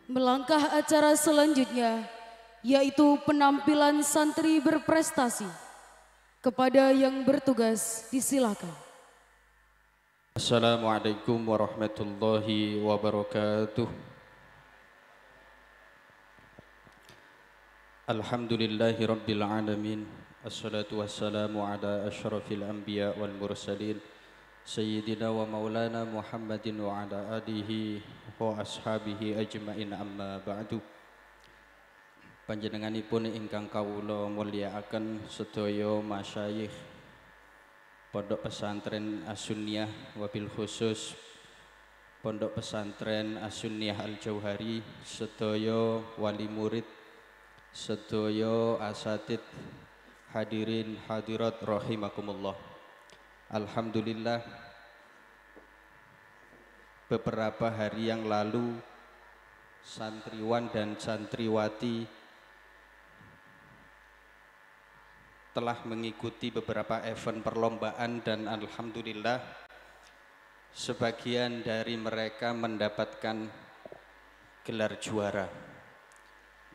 Melangkah acara selanjutnya, yaitu penampilan santri berprestasi. Kepada yang bertugas, disilakan. Assalamualaikum warahmatullahi wabarakatuh. Alhamdulillahi rabbil alamin. Assalatu wassalamu ala asyrafil anbiya wal mursalin Sayyidina wa maulana Muhammadin wa ala alihi wa ashabihi ajma'in, amma ba'du. Panjenenganipun ingkang kawula mulyakaken sedaya masyayikh Pondok Pesantren As-Sunniyah, wabil khusus Pondok Pesantren As-Sunniyah Al-Jauhari, sedaya wali murid, sedaya asatid, hadirin hadirat rahimakumullah. Alhamdulillah, beberapa hari yang lalu santriwan dan santriwati telah mengikuti beberapa event perlombaan dan alhamdulillah sebagian dari mereka mendapatkan gelar juara.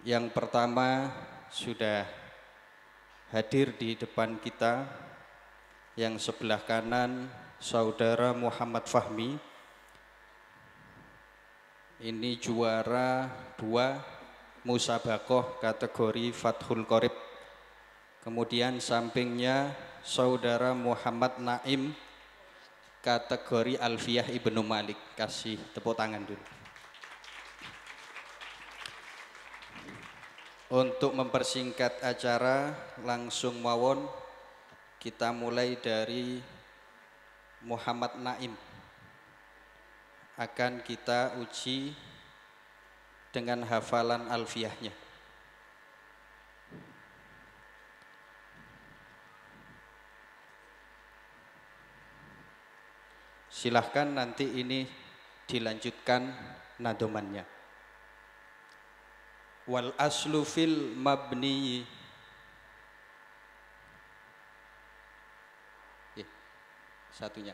Yang pertama sudah hadir di depan kita, yang sebelah kanan saudara Muhammad Fahmi. Ini juara 2 musabaqah kategori Fathul Qorib. Kemudian sampingnya saudara Muhammad Naim kategori Alfiyah Ibnu Malik. Kasih tepuk tangan dulu. Untuk mempersingkat acara, langsung mawon kita mulai dari Muhammad Naim. Akan kita uji dengan hafalan alfiyahnya. Silahkan nanti ini dilanjutkan nadomannya. Wal aslu fil mabni. Satunya.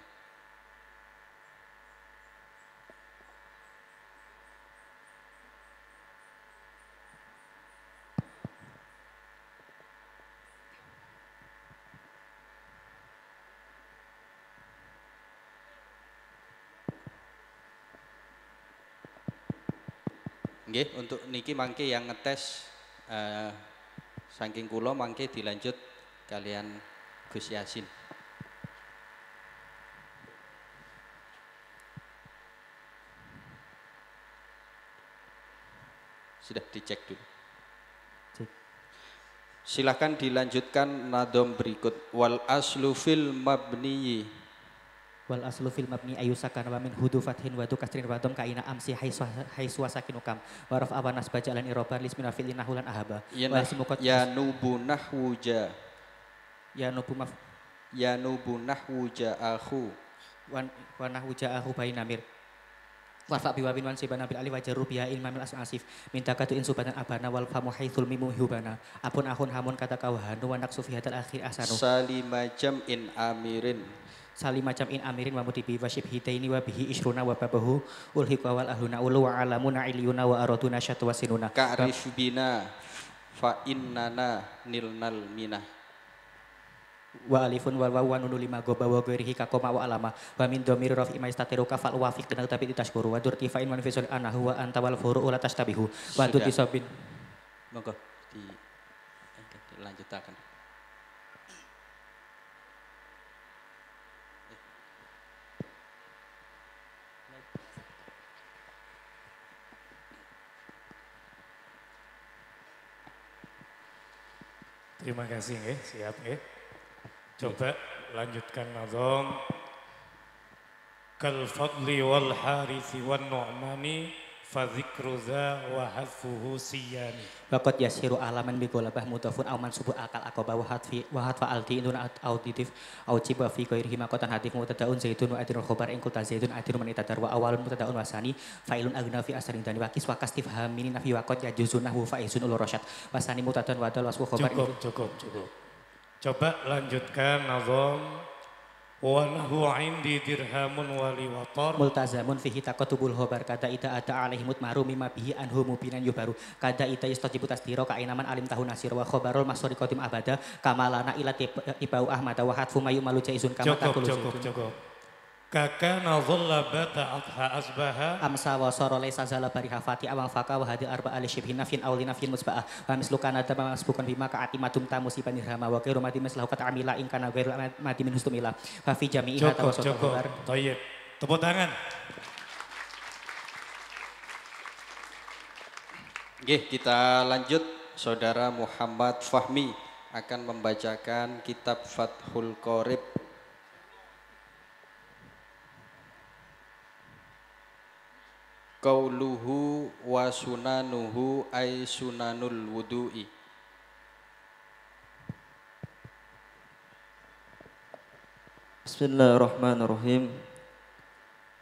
Nggih, untuk niki mangke yang ngetes saking kula mangke dilanjut kalian Gus Yasin. Sudah dicek dulu. Cek. Silahkan dilanjutkan nadom berikut. Wal aslu fil mabniyi. Wal aslu fil mabni ayusakan wa min hudu fathin wa du kasrin wa dom kaina amsi haiswa sakinukam wa raf awanas bajalan iroban lismina fil inahulan ahaba wa simukot ya nubunah wuja ya nubunah wuja akhu wa nahwuja akhu bainamir warfa biwabin wan sibana bil ali wajaru biha ilmamil asif minta katu insubatan abana wal famu haitsul mimu hubana apun ahun hamun kata kawahanu wa naqsu fi hadal akhir asanu salimajam in amirin salim macam in amirin wa mutibi wa syibhitaini wa bihi ishruna wa babahu ulhiq wa wal ahluna ulu wa alamuna iliyuna wa araduna syatu wasinuna ka'rif bina fa innana nilnal minah wa alifun wal wawu wa nunu lima goba wa ghairihi kakoma wa alama wa min dhamir rafi ma istatiru kafal wafiq dengan tapi ditashkuru wa durti fa in man fisul anahu wa anta wal furu ula tastabihu wa durti sabin monggo dilanjutkan. Terima kasih nggih, siap nggih. Coba lanjutkan nazam. Kal fadli wal harithi wan nu'mani fa dzikru za wa hadfuhu siyani. Waqad yasiru alaman bi golabah mudhafun aw mansubun akal aqaba wa hatfa alti indun auditif aw ciba fi ghairihi maqatan hadif mutadaun zaitun wa adirul khabar in kunta zaitun adirun man itadar wa awalun mutadaun wasani fa'ilun agna fi asrin dani waqis wa kastif haminin nafi waqad yajuzun nahwu faizun ul rasyad wasani mutadaun wa dal wasfu khabar cukup. Coba lanjutkan nazam. Walahu indi dirhamun wali wator. multazamun fihi taqatubul khobar kada ida ada alaihimut maru mimma bihi anhu mubinan yubaru kada ida yastajibu tasdiro kainaman alim tahun nasir wa khobarul masori kotim abada kamalana ilat ibau ahmada wa hatfu mayu malu jaizun kama takulu Cukup. Kaka nadhalla bata adha asbaha. amsa wa soro laysa zala bariha fati awang faka wa hadi arba ali shibhin nafin awli nafin musba'ah wa mislukan ada masbukan bima ka atimatum tamusiban irhama wa kairu mati mislahu kata amila in kana gairu mati min hustumila fa fi jami'iha tawassul Cukup. Tayyib. Tepuk tangan. Oke, kita lanjut. Saudara Muhammad Fahmi akan membacakan kitab Fathul Qorib. Qauluhu wa sunanuhu ay sunanul wudu'i. Bismillahirrahmanirrahim.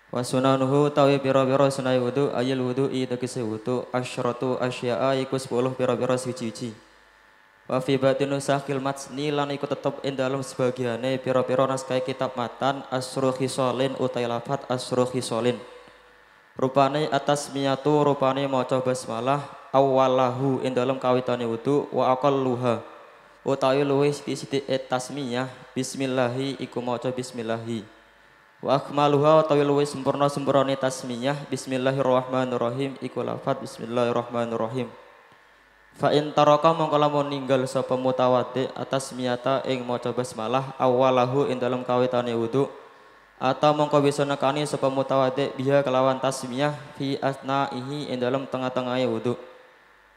Wa sunanuhu tawi pira-pira sunai wudu ayil wudu'i tegese wudu asyratu asya'a iku 10 pira-pira siji-siji. Wa fi batinu sahil matni lan iku tetep ing dalem sebagiane pira-pira naskah kitab matan asru khisalin utai lafat asru khisalin. Rupane atas miyatu rupane maca basmalah awalahu ing dalem kawitane wudu wa aqalluha utawi luwih sithik tasmiyah bismillahi iku maca bismillahi wa akmaluha utawi luwih sempurna-sempurnane tasmiyah bismillahirrahmanirrahim iku lafat bismillahirrahmanirrahim fa in taraka mongko lamun ninggal sapa mutawaddi atas miyata ing maca basmalah awalahu ing dalem kawitane wudu atau mongko bisa nekani sapa mutawaddi biha kelawan tasmiyah fi asnaihi ing dalam tengah-tengah wudu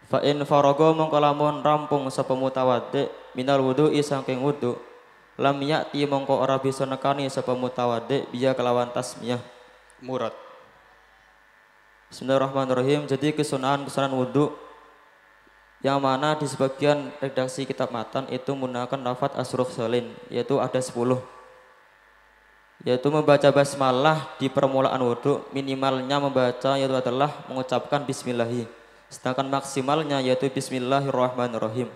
fa in faraga mongko lamun rampung sapa mutawaddi minal wudu'i saking wudu lam ya'ti mongko ora bisa nekani sapa mutawaddi biha kelawan tasmiyah Murad. Bismillahirrahmanirrahim. Jadi kesunahan wudu yang mana di sebagian redaksi kitab matan itu menggunakan lafaz asrukh salin yaitu ada 10, yaitu membaca basmalah di permulaan wudhu minimalnya membaca yaitu adalah mengucapkan bismillahi, sedangkan maksimalnya yaitu bismillahirrahmanirrahim.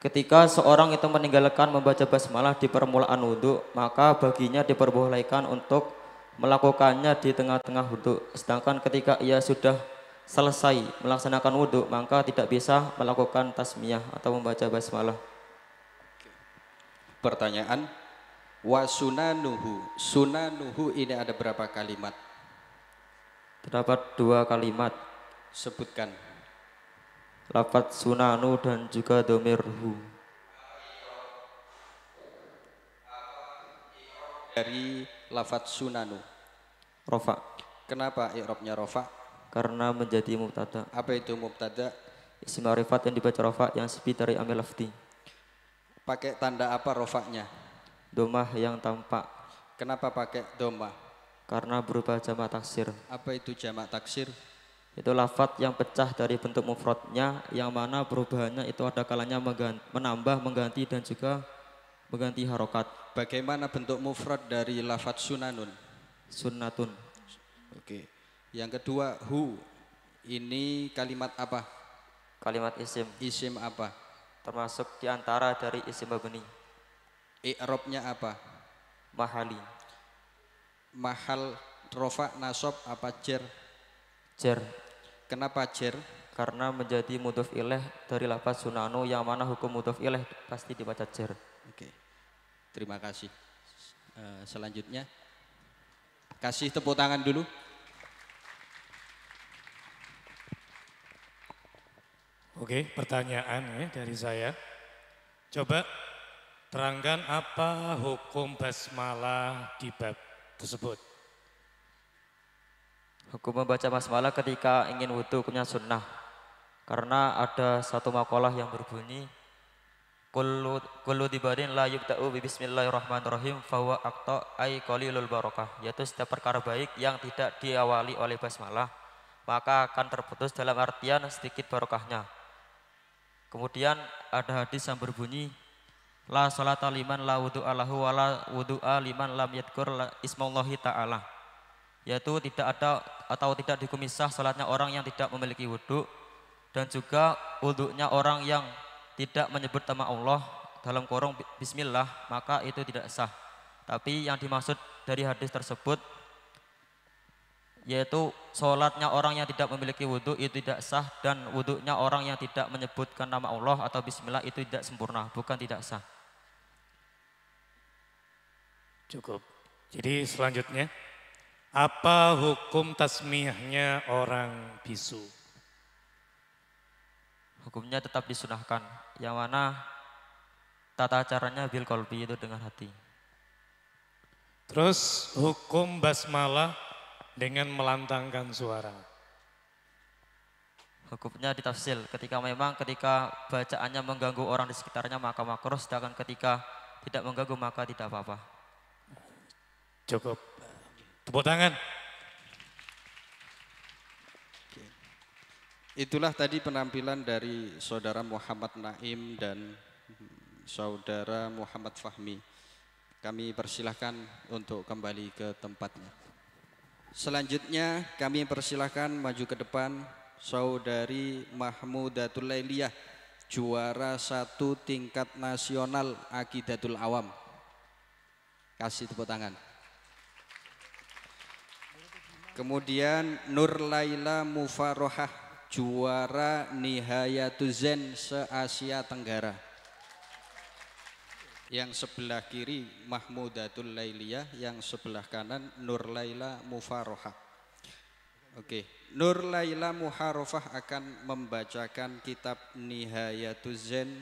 Ketika seorang itu meninggalkan membaca basmalah di permulaan wudhu, maka baginya diperbolehkan untuk melakukannya di tengah-tengah wudhu, sedangkan ketika ia sudah selesai melaksanakan wudhu maka tidak bisa melakukan tasmiyah atau membaca basmalah. Pertanyaan, wa sunanuhu ini ada berapa kalimat? Terdapat 2 kalimat, Sebutkan. lafaz sunanu dan juga domirhu. Dari lafaz sunanu. Rofa, Kenapa i'rabnya rofa? karena menjadi mubtada. Apa itu mubtada? Isim ma'rifat yang dibaca rofa yang sepi dari amil lafdi. Pakai tanda apa rofaknya? Domah yang tampak Kenapa pakai doma? karena berubah jamak taksir. Apa itu jamak taksir? Itu lafaz yang pecah dari bentuk mufradnya yang mana perubahannya itu ada kalanya menambah, mengganti dan juga mengganti harokat. Bagaimana bentuk mufrad dari lafaz sunanun? Sunnatun. Oke. Yang kedua, hu. Ini kalimat apa? Kalimat isim Isim apa? termasuk diantara dari isim mabni. I'rabnya apa? Mahali, Mahal rofa nasab apa jer? jer, Kenapa jer? karena menjadi mudhof ilaih dari lafaz sunanu yang mana hukum mudhof ilaih pasti dibaca jer. Oke. Terima kasih. Selanjutnya kasih tepuk tangan dulu. Oke, pertanyaan ya dari saya. Coba terangkan apa hukum basmalah di bab tersebut. Hukum membaca basmalah ketika ingin wudu hukumnya sunnah. Karena ada satu makalah yang berbunyi kullu dibadin la yubda'u bi bismillahirrahmanirrahim fahuwa aqta ay qalilul barakah, yaitu setiap perkara baik yang tidak diawali oleh basmalah maka akan terputus dalam artian sedikit barokahnya. Kemudian ada hadis yang berbunyi la sholata liman la wudu'a lahu wa la wudu'a liman lam yadhkur ismallahi ta'ala, yaitu tidak ada atau tidak dikumisah salatnya orang yang tidak memiliki wudu dan juga wudunya orang yang tidak menyebut nama Allah dalam kurung bismillah, maka itu tidak sah. Tapi yang dimaksud dari hadis tersebut yaitu sholatnya orang yang tidak memiliki wudhu itu tidak sah dan wudhunya orang yang tidak menyebutkan nama Allah atau bismillah itu tidak sempurna, bukan tidak sah. Cukup. Jadi selanjutnya, apa hukum tasmiyahnya orang bisu? Hukumnya tetap disunahkan, yang mana tata caranya bil qalbi itu dengan hati. Terus hukum basmalah dengan melantangkan suara. Hukumnya ditafsir ketika bacaannya mengganggu orang di sekitarnya maka makruh, sedangkan ketika tidak mengganggu maka tidak apa-apa. Cukup. Tepuk tangan. Itulah tadi penampilan dari saudara Muhammad Naim dan saudara Muhammad Fahmi. Kami persilahkan untuk kembali ke tempatnya. Selanjutnya kami persilahkan maju ke depan saudari Mahmudatul Lailiyah, juara 1 tingkat nasional Aqidatul Awam. Kasih tepuk tangan. Kemudian Nur Laila Mufarohah, juara Nihayatuz Zen se-Asia Tenggara. Yang sebelah kiri Mahmudatul Lailiyah, yang sebelah kanan Nur Laila Mufarohah. Oke, Nur Laila Mufarohah akan membacakan kitab Nihayatuz Zen.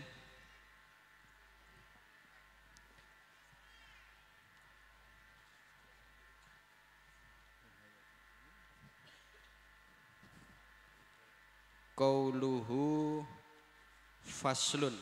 Qauluhu faslun.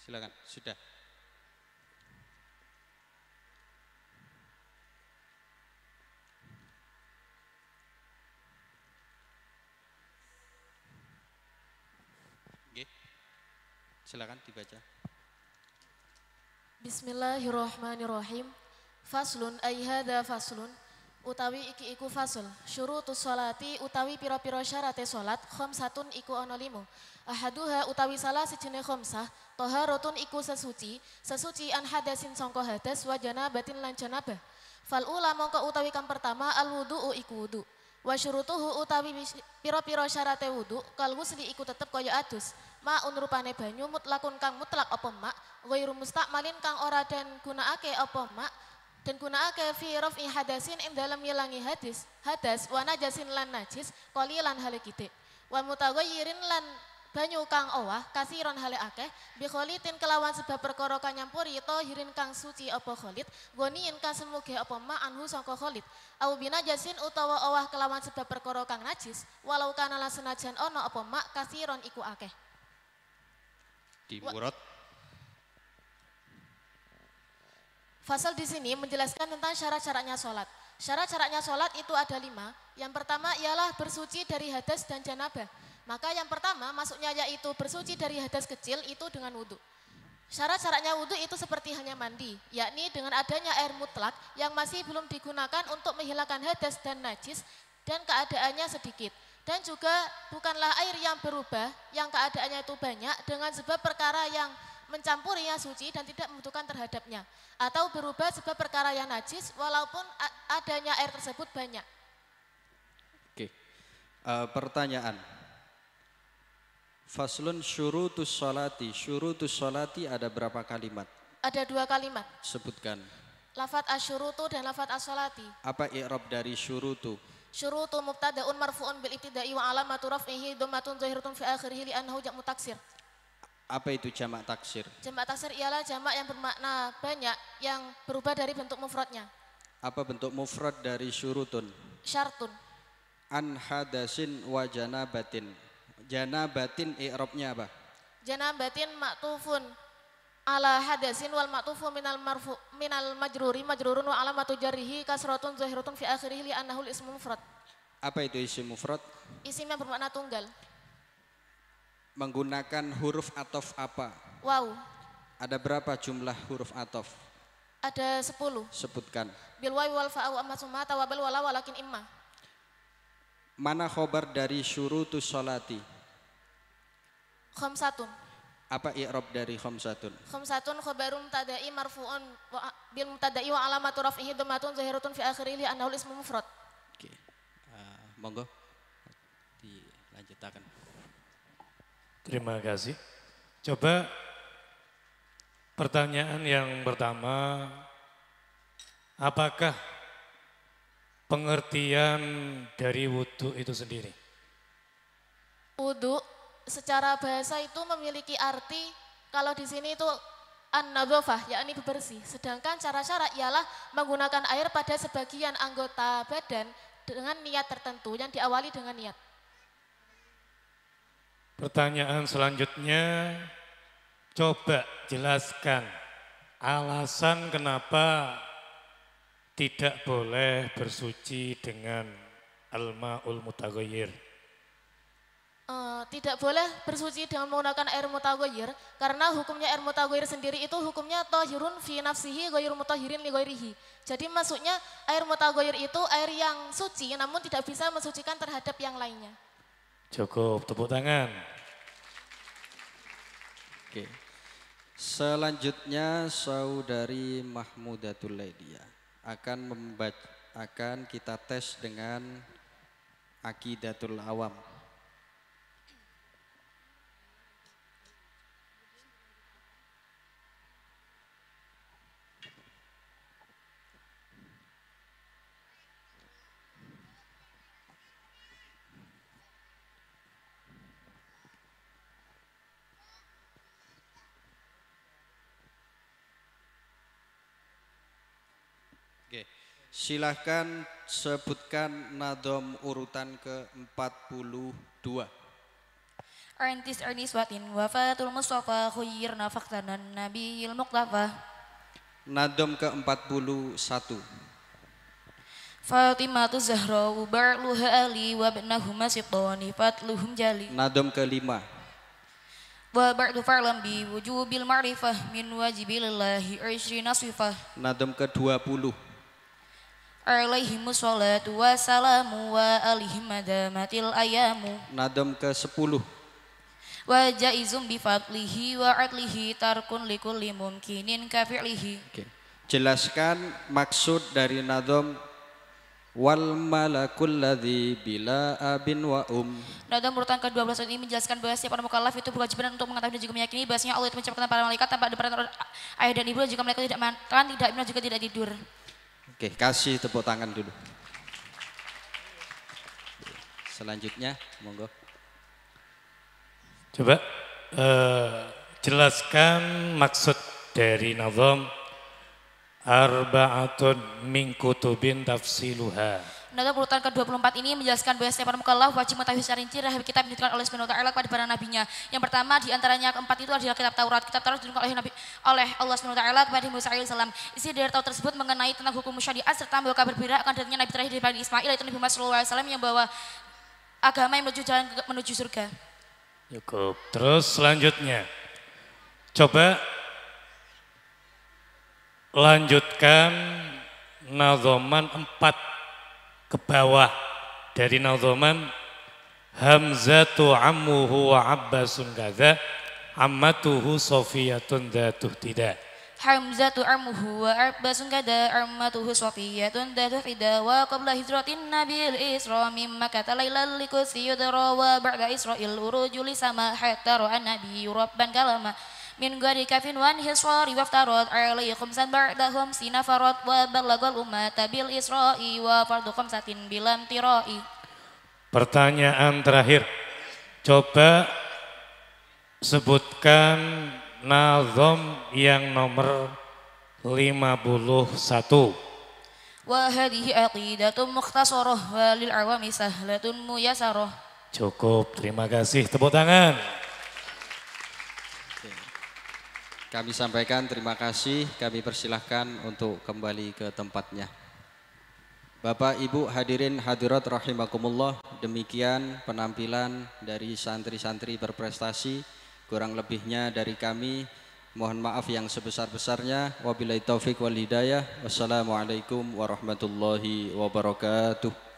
Silakan, sudah. Oke. Silakan dibaca. Bismillahirrahmanirrahim. Faslun ay hadza faslun utawi iki iku fasl. Syurutus sholati utawi pira-pira syarate salat khamsatun iku ana 5. Ahaduha utawi salah sijine khamsah taharatun iku sesuci an hadasin sangka hadas wa janabatin lan janabah. Fal ula mongko utawi kang pertama al wudu'u iku wudu. Wa syurutuhu utawi pira-pira syarate wudu kal wusli iku tetep kaya adus. Ma'un rupane banyu mutlakun kang mutlak apa mak, ghairu mustakmalin kang ora den gunakake apa mak, dan gunakake fi raf'i hadasin ing dalam ngilangi hadas wa najasin lan najis qalilan hale kitik. Wa mutaghayyirin lan banyu kang owah kasiron hale akeh bi kholitin kelawan sebab perkara kang nyampuri tahirin kang suci apa kholid goniin kang semuge apa ma anhu sangka kholid au binajasin utawa owah kelawan sebab perkara kang najis walau kana lan senajan ana apa ma kasiron iku akeh. Dimurad. Fasal di sini menjelaskan tentang syarat-syaratnya sholat. Syarat-syaratnya sholat itu ada 5. Yang pertama ialah bersuci dari hadas dan janabah. Maka yang pertama masuknya yaitu bersuci dari hadas kecil itu dengan wudhu. Syarat-syaratnya wudhu itu seperti hanya mandi, yakni dengan adanya air mutlak yang masih belum digunakan untuk menghilangkan hadas dan najis dan keadaannya sedikit. Dan juga bukanlah air yang berubah yang keadaannya itu banyak dengan sebab perkara yang mencampurinya suci dan tidak membutuhkan terhadapnya. Atau berubah sebab perkara yang najis walaupun adanya air tersebut banyak. Oke. Pertanyaan. Faslun syurutus sholati. Syurutus sholati ada berapa kalimat? Ada 2 kalimat. Sebutkan. Lafat asyurutu dan lafat as-sholati. Apa i'rab dari syurutu? Syurutu mubtada'un marfu'un bil ibtida'i wa alamatu raf'ihi dhammatun zahiratun fi akhirih li annahu jamu taksir. Apa itu jamak taksir? Jamak taksir ialah jamak yang bermakna banyak yang berubah dari bentuk mufradnya. Apa bentuk mufrad dari syurutun? Syartun. An hadasin wa janabatin. Janabatin i'rabnya apa? Janabatin maktufun ala hadasin wal maktufu minal majruri majrurun wa alamatu jarrihi kasratun zahiratun fi akhirih li annahu ismu mufrad. Apa itu isim mufrad? Isim yang bermakna tunggal. menggunakan huruf ataf apa? Waw. Ada berapa jumlah huruf ataf? Ada 10. Sebutkan. Bil wawi wal fa'u amma summa tawabal wala walakin imma. Mana khobar dari syurutus sholati? Khamsatun. Apa i'rab dari khamsatun? Khamsatun khobarum tadai marfu'un bil mutadai wa alamatu raf'ihi dhammatun zahiratun fi akhirih li annahu ismu mufrad. Oke. Monggo dilanjutkan. Terima kasih. Coba pertanyaan yang pertama, apakah pengertian dari wudhu itu sendiri? Wudhu secara bahasa itu memiliki arti kalau di sini itu an-nadhafah, yakni bebersih. Sedangkan cara-cara ialah menggunakan air pada sebagian anggota badan dengan niat tertentu yang diawali dengan niat. Pertanyaan selanjutnya, coba jelaskan alasan kenapa tidak boleh bersuci dengan al-ma'ul mutaghayyir. Tidak boleh bersuci dengan menggunakan air mutaghayyir karena hukumnya air mutaghayyir sendiri itu hukumnya thahirun fi nafsihi ghairu mutahhirin li ghairihi. Jadi maksudnya air mutaghayyir itu air yang suci namun tidak bisa mensucikan terhadap yang lainnya. Cukup, tepuk tangan. Oke. Selanjutnya saudari Mahmudatul Laidia akan kita tes dengan Aqidatul Awam. Oke, silahkan sebutkan nadom urutan ke-42. Artis Watin wafatul Mustafa khuyyirna faktanan nabiyil muqtafa. Nadom ke-41. Fatimatu Zahra ubarluha ali wa ibnahuma sitani fatluhum jali. Nadom ke-5. Wa ba'du fa'lam bi wujubil ma'rifah min wajibillahi ishrina sifah. Nadom ke-20. Alaihimus salatu wassalamu wa alihim madamatil ayamu. Nadom ke-10. Wa jaizum bi fadlihi wa adlihi tarkun likulli mumkinin kafi'lihi. Oke. Jelaskan maksud dari nadom wal malakul ladzi bila abin wa Nadom urutan ke-12 ini menjelaskan bahwa setiap orang mukallaf itu berkewajiban untuk mengetahui dan juga meyakini bahwasanya Allah itu menciptakan para malaikat tanpa ada peran ayah dan ibu, dan juga mereka tidak makan, tidak minum, juga tidak tidur. Oke, kasih tepuk tangan dulu. Selanjutnya, monggo. Coba jelaskan maksud dari nazam arba'atun min kutubin tafsiluha. Nadom urutan ke-24 ini menjelaskan bahwa setiap orang mukallaf wajib mengetahui secara rinci rahib kitab yang diturunkan oleh Subhanahu wa taala kepada para nabinya. Yang pertama di antaranya keempat itu adalah kitab Taurat. Kitab Taurat diturunkan oleh Allah Subhanahu wa taala kepada Musa alaihi salam. Isi dari Taurat tersebut mengenai tentang hukum syariat serta membawa kabar gembira akan datangnya nabi terakhir dari Bani Ismail, yaitu Nabi Muhammad sallallahu alaihi wasallam yang bawa agama yang menuju jalan menuju surga. Cukup. Terus selanjutnya, coba lanjutkan nazoman 4 ke bawah dari nazoman Hamzatu ammuhu wa Abbasun kadza ammatuhu Sofiyatun dzatuh tidak. Hamzatu ammuhu wa Abbasun kada ammatuhu Sofiyatun dzatuh tidak wa qabla hijratin nabil Isra mimma kata lailal likusi yudra wa ba'da Israil urujuli sama hatta ra'an nabi rabban kalama min gari kafin wan hiswari waftarot alaihi khumsan ba'dahum sinafarot wa balagal ummata bil isra'i wa fardu khumsatin bilam tirai. Pertanyaan terakhir, coba sebutkan nazom yang nomor 51. Wa hadhihi aqidatun mukhtasarah wa lil awami sahlatun muyasarah. Cukup, terima kasih, tepuk tangan. Kami sampaikan terima kasih, kami persilahkan untuk kembali ke tempatnya. Bapak, Ibu, hadirin hadirat rahimakumullah, demikian penampilan dari santri-santri berprestasi. Kurang lebihnya dari kami, mohon maaf yang sebesar-besarnya. Wabillahi taufik wal hidayah. Wassalamualaikum warahmatullahi wabarakatuh.